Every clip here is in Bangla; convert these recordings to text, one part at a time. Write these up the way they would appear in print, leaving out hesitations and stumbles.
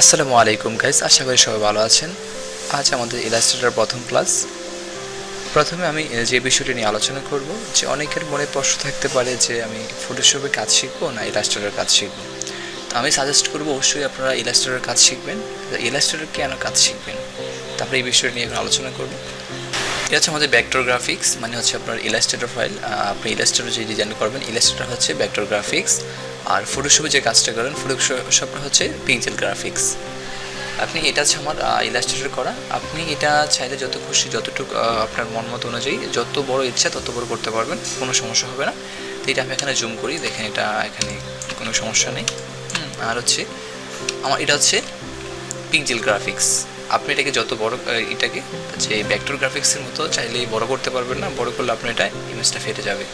আসসালামু আলাইকুম গাইস, আশা করি সবাই ভালো আছেন। আজ আমাদের ইলাস্ট্রেটর প্রথম ক্লাস। প্রথমে আমি যে বিষয়টি নিয়ে আলোচনা করব, যে অনেকের মনে প্রশ্ন থাকতে পারে যে আমি ফটোশপে কাজ শিখবো না ইলাস্ট্রেটর কাজ শিখবো। তো আমি সাজেস্ট করবো অবশ্যই আপনারা ইলাস্ট্রেটর কাজ শিখবেন। ইলাস্ট্রেটর কেন কাজ শিখবেন, তারপরে এই বিষয়টি নিয়ে এখন আলোচনা করব। এটা হচ্ছে আমাদের ভেক্টর গ্রাফিক্স, মানে হচ্ছে আপনার ইলাস্ট্রেটর ফাইল। আপনি ইলাস্ট্রেটর যে ডিজাইন করবেন, ইলাস্ট্রেটর হচ্ছে ভেক্টর গ্রাফিক্স, আর ফটোশপে যে কাজটা করেন ফটোশপটা হচ্ছে পিক্সেল গ্রাফিক্স। আপনি এটা হচ্ছে আমার ইলাস্ট্রেটর করা। আপনি এটা চাইলে যত খুশি যতটুকু আপনার মন মতো অনুযায়ী যত বড় ইচ্ছা তত বড় করতে পারবেন, কোনো সমস্যা হবে না। তো এটা আমি এখানে জুম করি, দেখেন এটা এখানে কোনো সমস্যা নেই। আর হচ্ছে আমার এটা হচ্ছে পিক্সেল গ্রাফিক্স। আপনি এটাকে যত বড় এটাকে যে ভেক্টর গ্রাফিক্সের মতো চাইলেই বড় করতে পারবেন না, বড় করলে আপনার এটা ইমেজটা ফেটে যাবে,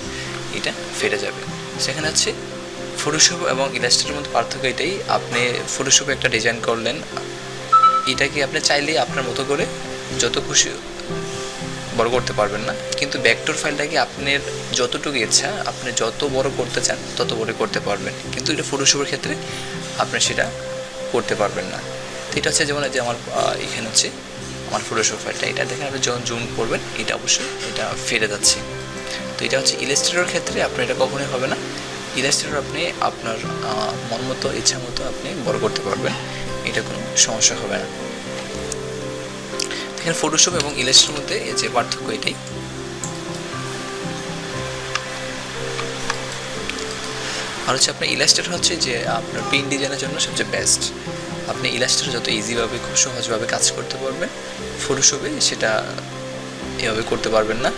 এটা ফেটে যাবে। সেখানে হচ্ছে ফটোশপ এবং ইলাস্ট্রেটরের মধ্যে পার্থক্য এটাই, আপনি ফটোশপে একটা ডিজাইন করলেন, এটাকে আপনি চাইলেই আপনার মতো করে যত খুশি বড় করতে পারবেন না, কিন্তু ভেক্টর ফাইলটাকে আপনার যতটুকু ইচ্ছা আপনি যত বড় করতে চান তত বড় করতে পারবেন, কিন্তু এটা ফটোশপের ক্ষেত্রে আপনি সেটা করতে পারবেন না। তো এটা হচ্ছে যেমন যে আমার এখানে হচ্ছে আমার ফটোশপ ফাইলটা, এটা দেখেন আপনি যখন জুম করবেন এটা অবশ্যই এটা ফেটে যাচ্ছে। তো এটা হচ্ছে ইলাস্ট্রেটরের ক্ষেত্রে আপনার এটা কখনোই হবে না। ইলাস্ট্রেটর আপনি আপনার মন মতো ইচ্ছা মতো আপনি বড় করতে পারবেন, এটা কোনো সমস্যা হবে না। এখানে ফটোশপ এবং ইলাস্ট্রেটরের মধ্যে যে পার্থক্য এটাই। আর হচ্ছে আপনার ইলাস্ট্রেটর হচ্ছে যে আপনার প্রিন্ট ডিজাইনের জন্য সবচেয়ে বেস্ট। আপনি ইলাস্ট্রেটর যত ইজিভাবে খুব সহজভাবে কাজ করতে পারবেন, ফটোশপে সেটা এভাবে করতে পারবেন না।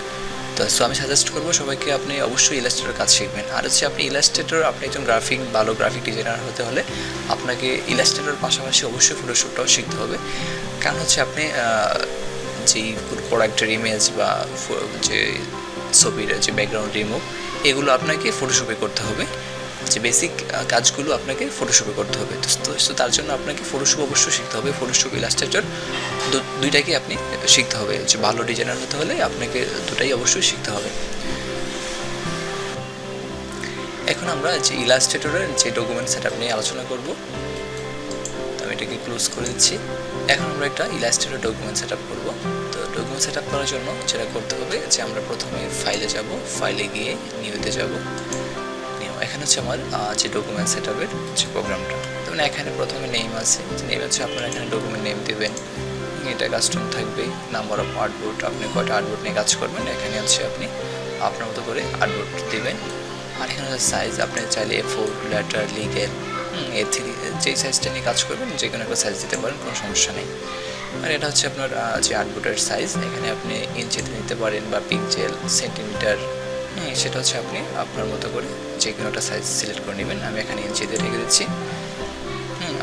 তো আমি সাজেস্ট করবো সবাইকে আপনি অবশ্যই ইলাস্ট্রেটর কাজ শিখবেন। আর হচ্ছে আপনি ইলাস্ট্রেটর, আপনি একজন ভালো গ্রাফিক ডিজাইনার হতে হলে আপনাকে ইলাস্ট্রেটর পাশাপাশি অবশ্যই ফটোশপটাও শিখতে হবে। কারণ হচ্ছে আপনি যেই প্রোডাক্টের ইমেজ বা যে ছবির যে ব্যাকগ্রাউন্ড রিমুভ, এগুলো আপনাকে ফটোশপে করতে হবে। যে বেসিক কাজগুলো আপনাকে ফটোশপে করতে হবে। তো তার জন্য আপনাকে ফটোশপ অবশ্যই শিখতে হবে। ফটোশপ ইলাস্ট্রেটর দুইটাকে আপনি শিখতে হবে। যে ভালো ডিজাইনার হতে হলে আপনাকে দুটাই অবশ্যই শিখতে হবে। এখন আমরা যে ইলাস্ট্রেটরের যে ডকুমেন্ট সেটআপ নিয়ে আলোচনা করব। আমি এটাকে ক্লোজ করে দিচ্ছি। এখন আমরা একটা ইলাস্ট্রেটর ডকুমেন্ট সেটআপ করব। তো ডকুমেন্ট সেটআপ করার জন্য যেটা করতে হবে যে আমরা প্রথমে ফাইলে যাব, ফাইলে গিয়ে নিউতে যাব। এখানে হচ্ছে আমার যে ডকুমেন্ট সেটআপের যে প্রোগ্রামটা, যেমন এখানে প্রথমে নেম আছে, নেম হচ্ছে আপনারা এখানে ডকুমেন্ট নেম দেবেন, এটা কাস্টম থাকবে। নাম্বার অফ আর্টবোর্ড, আপনি কয়টা আর্টবোর্ড নিয়ে কাজ করবেন এখানে হচ্ছে আপনি আপনার মতো করে আর্টবোর্ড দেবেন। আর এখানে হচ্ছে সাইজ, আপনি চাইলে A4, লেটার, লিগেল, A3 যেই সাইজটা নিয়ে কাজ করবেন যে কোনো একটা সাইজ দিতে পারেন, কোনো সমস্যা নেই। আর এটা হচ্ছে আপনার যে আর্টবোর্ডের সাইজ, এখানে আপনি ইঞ্চিতে নিতে পারেন বা পিক্সেল, সেন্টিমিটার, সেটা হচ্ছে আপনি আপনার মতো করে যে কোনো একটা সাইজ সিলেক্ট করে নেবেন। আমি এখানে ইঞ্চিতে রেখে দিচ্ছি।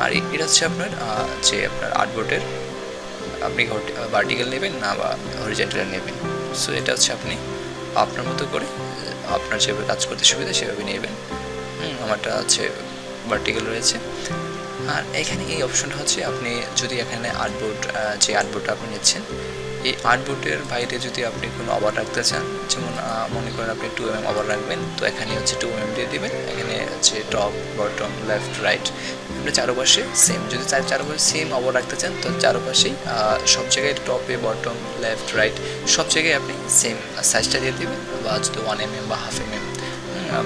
আর এটা হচ্ছে আপনার যে আপনার আর্টবোর্ডের আপনি ভার্টিক্যাল নেবেন না বা হরিজন্টাল নেবেন। সো এটা হচ্ছে আপনি আপনার মতো করে আপনার যেভাবে কাজ করতে সুবিধা সেভাবে নেবেন। আমারটা হচ্ছে ভার্টিক্যাল রয়েছে। আর এখানে এই অপশনটা হচ্ছে আপনি যদি এখানে আর্টবোর্ড, যে আর্টবোর্ডটা আপনি নিচ্ছেন, এই আর্টবোর্ডের বাইরে যদি আপনি কোনো ওভার রাখতে চান, যেমন মনে করেন আপনি 2 mm ওভার রাখবেন, তো এখানে হচ্ছে 2 mm দিয়ে দেবেন। এখানে হচ্ছে টপ, বটম, লেফট, রাইট, আপনি চারপাশে সেম, যদি চারপাশে সেম ওভার রাখতে চান তো চারপাশেই সব জায়গায় টপে, বটম, লেফট, রাইট সব জায়গায় আপনি সেম সাইজটা দিয়ে দেবেন। বা যদি 1 mm বা 1/2 mm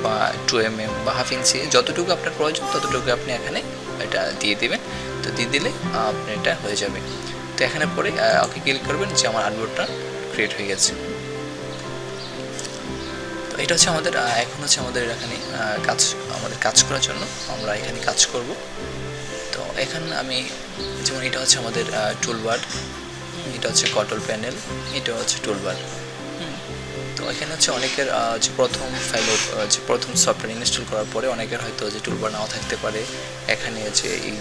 বা 2 mm বা 1/2 ইঞ্চি যতটুকু আপনার প্রয়োজন ততটুকু আপনি এখানে এটা দিয়ে দেবেন। তো দিয়ে দিলে আপনার এটা হয়ে যাবে। তো এখানে পরে ওকে ক্লিক করবেন যে আমার আর্টবোর্ডটা ক্রিয়েট হয়ে গেছে। তো এটা হচ্ছে আমাদের এখন হচ্ছে আমাদের এখানে কাজ করার জন্য আমরা এখানে কাজ করব। তো এখানে আমি যেমন এটা হচ্ছে আমাদের টুলবার, এটা হচ্ছে কন্ট্রোল প্যানেল, এটা হচ্ছে টুলবার। তো এখানে হচ্ছে অনেকের যে প্রথম সফটওয়্যার ইনস্টল করার পরে অনেকের হয়তো যে টুলবার নাও থাকতে পারে, এখানে যে এই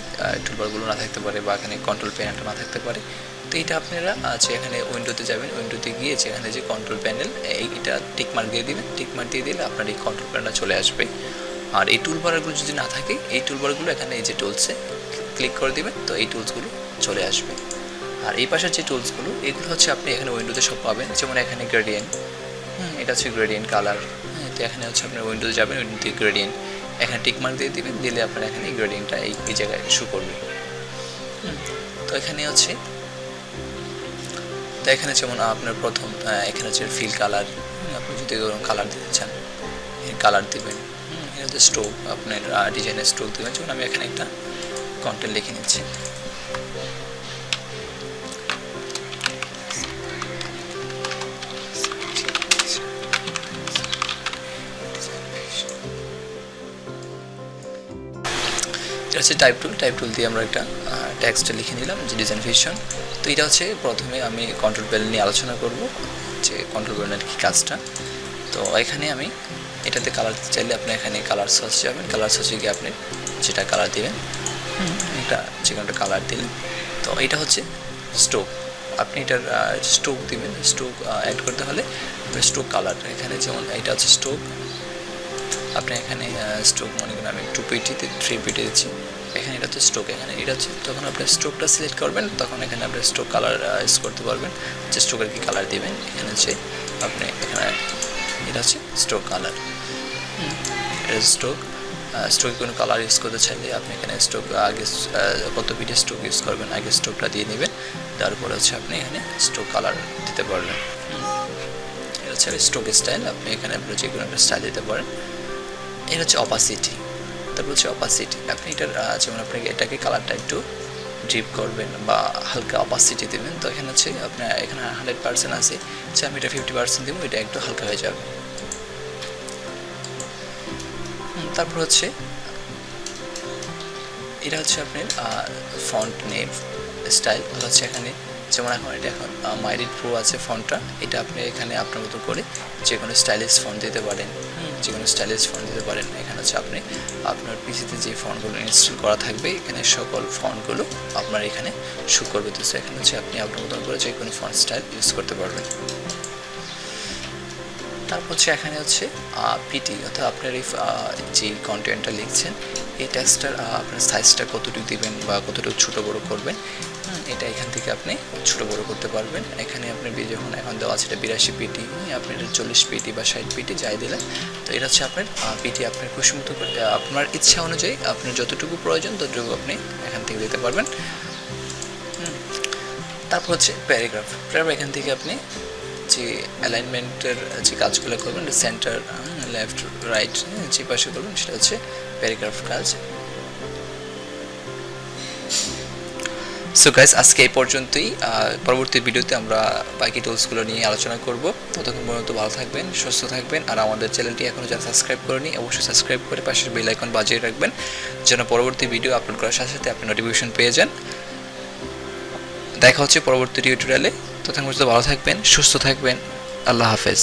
টুলবারগুলো না থাকতে পারে বা এখানে কন্ট্রোল প্যানেলটা না থাকতে পারে। তো এটা আপনারা যে এখানে উইন্ডোতে যাবেন, উইন্ডোতে গিয়ে যেখানে যে কন্ট্রোল প্যানেল, এইটা টিকমার্ক দিয়ে দিবেন। টিকমার্ক দিয়ে দিলে আপনার এই কন্ট্রোল প্যানেলটা চলে আসবে। আর এই টুলবারগুলো যদি না থাকে, এই টুলবারগুলো এখানে এই যে টুলসে ক্লিক করে দিবেন, তো এই টুলসগুলো চলে আসবে। আর এই পাশের যে টুলসগুলো, এগুলো হচ্ছে আপনি এখানে উইন্ডোতে সব পাবেন। যেমন এখানে গ্রেডিয়েন্ট, এটা হচ্ছে গ্রেডিয়েন্ট কালার। তো এখানে হচ্ছে আপনার উইন্ডোতে যাবেন, উইন্ডোতে গ্রেডিয়েন্ট, এখানে টিকমার্ক দিয়ে দিবেন, দিলে আপনার এখানে গ্রেডিয়েন্টটা এই জায়গায় শো করবে। তো এখানে হচ্ছে তো এখানে যেমন আপনার প্রথম এখানে হচ্ছে ফিল কালার, আপনি যদি কালার দিতে চান কালার দিবেন। এটা হচ্ছে স্ট্রোক, আপনার ডিজাইনের স্ট্রোক দেবেন। যেমন আমি এখানে একটা কন্টেন্ট লিখে নিচ্ছি। এটা হচ্ছে টাইপ টুল দিয়ে আমরা একটা টেক্সট লিখে নিলাম যে ডিজাইন ভিশন। তো এটা হচ্ছে প্রথমে আমি কন্ট্রোল প্যানেল নিয়ে আলোচনা করব যে কন্ট্রোল প্যানেলের কী কাজটা। তো এখানে আমি এটাতে কালার চাইলে আপনি এখানে কালার সার্চ যাবেন, কালার সার্চে গিয়ে আপনি যেটা কালার দেবেন একটা যে কোনো একটা কালার দিলেন। তো এটা হচ্ছে স্ট্রোক, আপনি এটার স্ট্রোক দিবেন। স্ট্রোক অ্যাড করতে হলে স্ট্রোক কালার এখানে যেমন এটা হচ্ছে স্ট্রোক, আপনি এখানে স্ট্রোক মনে করেন আমি 2pt 3pt দিচ্ছি, এখানে এটা হচ্ছে স্ট্রোক। এখানে এটা হচ্ছে যখন আপনি স্ট্রোকটা সিলেক্ট করবেন তখন এখানে আপনি স্ট্রোক কালার ইউজ করতে পারবেন, যে স্ট্রোকের কি কালার দিবেন। এখানে হচ্ছে আপনি এখানে এটা হচ্ছে স্ট্রোক কালার, এটা স্ট্রোক। স্ট্রোক কোনো কালার ইউজ করতে চাইলে আপনি এখানে স্ট্রোক আগে কত পিটি স্ট্রোক ইউজ করবেন আগে স্ট্রোকটা দিয়ে নেবেন, তারপরে হচ্ছে আপনি এখানে স্ট্রোক কালার দিতে পারবেন। এটা হচ্ছে স্ট্রোক স্টাইল, আপনি এখানে আপনি যে কোনো একটা স্টাইল দিতে পারেন। এটা হচ্ছে অপাসিটি, তারপর হচ্ছে অপাসিটি, আপনি এটার যেমন আপনি এটাকে কালারটা একটু ড্রিপ করবেন বা হালকা অপাসিটি দেবেন। তো এখানে হচ্ছে আপনার এখানে 100% আছে, যে আমি এটা 50% দেবো, এটা একটু হালকা হয়ে যাবে। তারপর হচ্ছে এটা হচ্ছে আপনার ফন্ট নেম স্টাইল হচ্ছে এখানে যেমন এটা এখন মাইরিড প্রো আছে ফন্টটা, এটা আপনি এখানে আপনার মতো করে যে কোনো স্টাইলিশ ফন্ট দিতে পারেন, যে কোনো স্টাইলিশ ফন্ট দিতে পারেন। এখানে হচ্ছে আপনি আপনার পিসিতে যে ফন্টগুলো ইনস্টল করা থাকবে এখানে সকল ফন্টগুলো আপনার এখানে শো করবে। তো এখানে হচ্ছে আপনি আপনার মতো করে যে কোনো ফন্ট স্টাইল ইউজ করতে পারবেন। তারপর হচ্ছে এখানে হচ্ছে পিটি, অর্থাৎ আপনার এই যে কন্টেন্টটা লিখছেন এই টেক্সটটার আপনার সাইজটা কতটুকু দিবেন বা কতটুকু ছোটো বড়ো করবেন, এটা এখান থেকে আপনি ছোটো বড়ো করতে পারবেন। এখানে আপনি যখন এখন দেওয়া আছে এটা 82 পিটি, আপনি এটা 40 পিটি বা 60 পিটি যাই দিলেন। তো এটা হচ্ছে আপনার পিটি আপনার খুশি মতো করে আপনার ইচ্ছা অনুযায়ী আপনার যতটুকু প্রয়োজন ততটুকু আপনি এখান থেকে দিতে পারবেন। তারপর হচ্ছে প্যারাগ্রাফ, এখান থেকে আপনি যে অ্যালাইনমেন্টের যে কাজগুলো করবেন সেন্টার লেফট রাইট যে পাশে করবেন সেটা হচ্ছে প্যারাগ্রাফ কাজ। সো গাইস আজকে এই পর্যন্তই, পরবর্তী ভিডিওতে আমরা বাকি টুলসগুলো নিয়ে আলোচনা করব। ততক্ষণ পর্যন্ত ভালো থাকবেন, সুস্থ থাকবেন, আর আমাদের চ্যানেলটি এখনও যারা সাবস্ক্রাইব করেনি অবশ্যই সাবস্ক্রাইব করে পাশের বেল আইকন বাজিয়ে রাখবেন যেন পরবর্তী ভিডিও আপলোড করার সাথে সাথে আপনি নোটিফিকেশন পেয়ে যান। দেখা হচ্ছে পরবর্তী টিউটোরিয়ালে, ততক্ষণ পর্যন্ত ভালো থাকবেন, সুস্থ থাকবেন, আল্লাহ হাফেজ।